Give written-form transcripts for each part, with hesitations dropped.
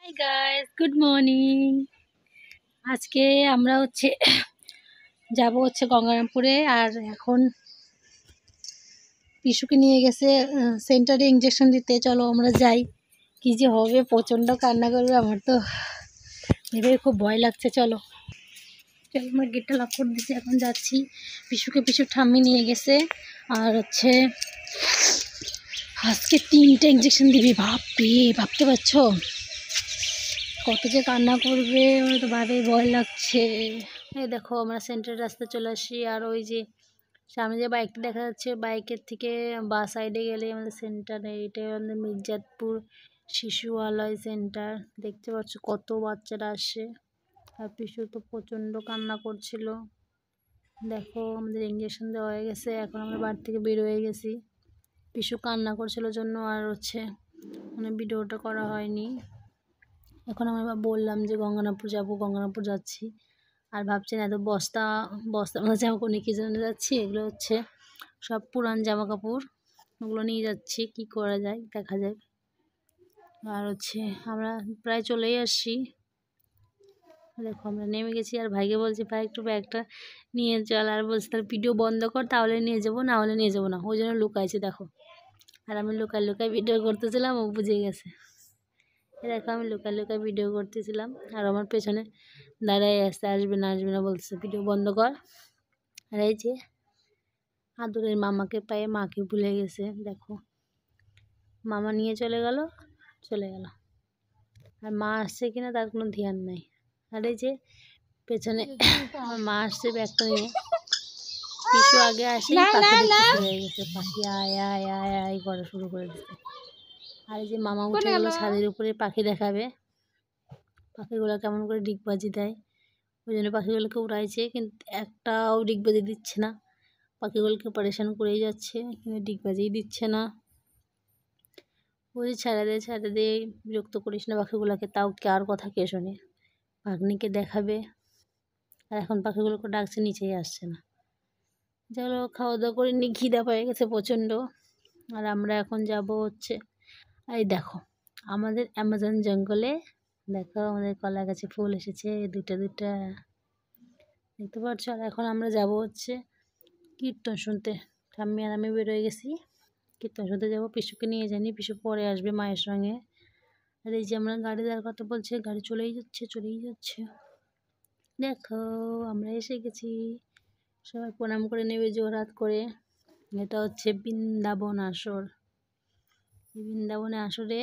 Hi guys, good morning. আজকে আমরা যাব গঙ্গারামপুরে। আর এখন পিশুকে নিয়ে গেছে সেন্টারে ইঞ্জেকশন দিতে। চলো আমরা যাই। কি যে হবে, প্রচণ্ড কান্না করবে। আমার তো ভেবে খুব ভয় লাগছে। চলো চলো, আমরা গেটটা লক করে দিচ্ছি, এখন যাচ্ছি। পিশুর ঠাম্মি নিয়ে গেছে। আর আজকে 3টে ইঞ্জেকশন দিবি। ভাবতে পারছো কত যে কান্না করবে, আমার তো ভাবেই ভয় লাগছে। এই দেখো, আমরা সেন্টারের রাস্তায় চলে আসি। আর ওই যে সামনে যে বাইকটা দেখা যাচ্ছে, বাইকের থেকে বা সাইডে গেলে আমাদের সেন্টার। এইটাই আমাদের মির্জাপুর শিশুআলয় সেন্টার। দেখতে পাচ্ছ কত বাচ্চারা আসে। আর পিসু তো প্রচণ্ড কান্না করছিল। দেখো, আমাদের ইঞ্জেকশন দেওয়া হয়ে গেছে। এখন আমরা বাড়ি থেকে বের হয়ে গেছি। পিসু কান্না করছিল জন্য আর মানে ভিডিওটা করা হয়নি। এখন আমরা বললাম যে গঙ্গারামপুর যাচ্ছি। আর ভাবছি না, এত বস্তা আমরা জামা কাপড় নিয়ে কি জন্য যাচ্ছি। এগুলো সব পুরান জামা কাপড়, ওগুলো নিয়ে যাচ্ছি। কি করা যায় দেখা যায়। আর আমরা প্রায় চলেই আসছি। দেখো, আমরা নেমে গেছি। আর ভাইকে বলছি, ভাই একটু ব্যাগটা নিয়ে চল। আর বলছি তাহলে ভিডিও বন্ধ কর, তাহলে নিয়ে যাবো, না হলে নিয়ে যাবো না। ওই জন্য লুকাইছে দেখো। আর আমি লুকায় ভিডিও করতেছিলাম, ও বুঝে গেছে। দেখো, আমি লুকায় ভিডিও করতেছিলাম। আর আমার পেছনে দাঁড়াই আসবে না বলছে, ভিডিও বন্ধ কর। আর এই যে আদরের মামাকে পায়ে মাকে ভুলে গেছে। দেখো, মামা নিয়ে চলে গেল। আর মা আসছে কিনা তার কোনো ধ্যান নাই। আর এই যে পেছনে আমার মা আসছে ব্যাগটা নিয়ে। পিছু আগে আসে, পাখি দেখতে শুরু হয়ে গেছে। পাখি আয় আয় আয় আয় করা শুরু করে দিচ্ছে। আর এই যে মামা উঠে গেল ছাদের উপরে পাখি দেখাবে। পাখিগুলো কেমন করে ডিগবাজি দেয়, ওই জন্য পাখিগুলোকে উড়াইছে, কিন্তু একটাও ডিগবাজি দিচ্ছে না। পাখিগুলোকে পরেশান করেই যাচ্ছে, কিন্তু ডিগবাজিই দিচ্ছে না। ওই ছেড়ে দে, বিরক্ত করিস না পাখিগুলোকে। তাও কার কথা কে শোনে, ভাগ্নিকে দেখাবে। আর এখন পাখিগুলোকে ডাকছে, নিচেই আসছে না। চলো, খাওয়া দাওয়া করে নিয়ে খিদা পেয়ে গেছে প্রচণ্ড। আর আমরা এখন যাব এই দেখো আমাদের অ্যামাজন জঙ্গলে। দেখো, আমাদের কলা গাছে ফুল এসেছে দুটা দেখতে পাচ্ছ। আর এখন আমরা যাব কীর্তন শুনতে। ঠাম্মি আর আমি বেরোয় গেছি, কীর্তন শুনতে যাবো। পিসুকে নিয়ে জানি, পিসু পরে আসবে মায়ের সঙ্গে। আর এই যে আমরা গাড়ি দাঁড় করতে বলছে, গাড়ি চলেই যাচ্ছে। দেখো, আমরা এসে গেছি। সবাই প্রণাম করে নেবে জোড়হাত করে। এটা বৃন্দাবন আসর। বৃন্দাবনে আসরে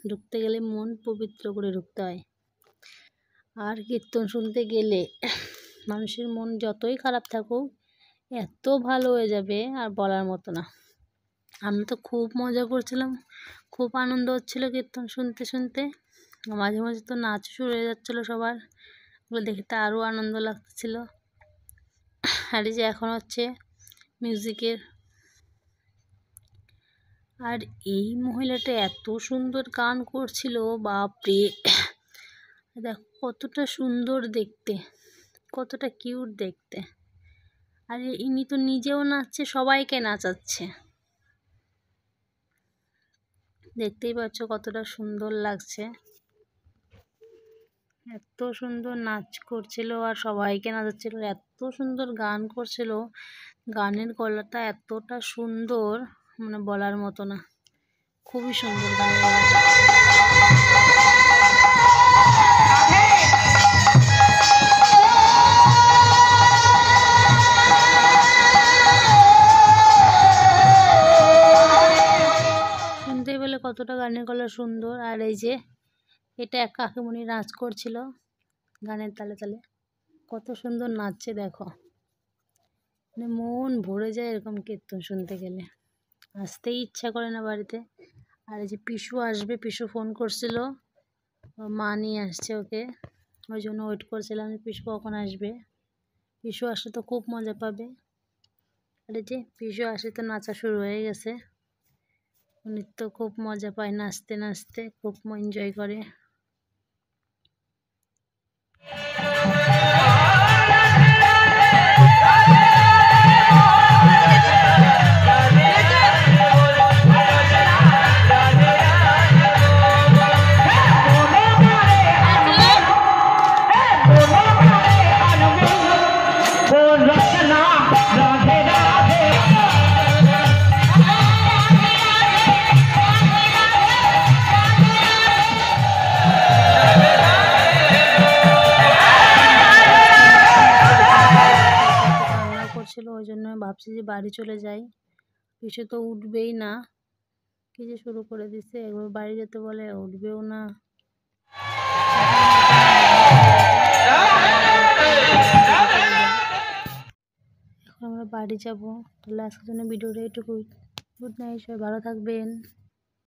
ঢুকতে গেলে মন পবিত্র করে ঢুকতে হয়। আর কীর্তন শুনতে গেলে মানুষের মন যতই খারাপ থাকুক, এত ভালো হয়ে যাবে আর বলার মতো না। আমরা তো খুব মজা করছিলাম, খুব আনন্দ হচ্ছিল কীর্তন শুনতে। মাঝে মাঝে তো নাচ শুরু হয়ে যাচ্ছিলো সবার, ওগুলো দেখে তো আরও আনন্দ লাগছিল। আর এই যে এখন মিউজিকের। আর এই মহিলাটা এত সুন্দর গান করছিল, বাপরে। দেখো কতটা সুন্দর দেখতে, কতটা কিউট দেখতে। আর ইনি তো নিজেও নাচছে, সবাইকে নাচাচ্ছে। দেখতেই পাচ্ছ কতটা সুন্দর লাগছে। এত সুন্দর নাচ করছিল আর সবাইকে নাচাচ্ছিল, এত সুন্দর গান করছিল। গানের গলাটা এতটা সুন্দর, মানে বলার মতো না। খুবই সুন্দর গানের গলাটা। শুনতেই পেলে কতটা গানের গলা সুন্দর। আর এই যে এটা এক কাকিমণি নাচ করছিল গানের তালে তালে। কত সুন্দর নাচছে দেখো, মানে মন ভরে যায় এরকম কীর্তন শুনতে গেলে। আসতেই ইচ্ছা করে না বাড়িতে। আর এই যে পিসু আসবে, পিসু ফোন করছিল, মা নিয়ে আসছে ওকে, ওই জন্য ওয়েট করছিলাম যে পিসু কখন আসবে। পিসু আসলে তো খুব মজা পাবে। আর এই যে পিসু আসে তো নাচা শুরু হয়ে গেছে। উনি তো খুব মজা পায় নাচতে, খুব এনজয় করে। করছিল, ওই জন্য ভাবছি যে বাড়ি চলে যাই। পিছু তো উঠবেই না, কি যে শুরু করে দিছে, একবার বাড়ি যেতে বলে উঠবেও না। এখন আমরা বাড়ি যাব। তাহলে আজকের জন্য ভিডিওটা এটুকুই। গুড নাইট, সবাই ভালো থাকবেন।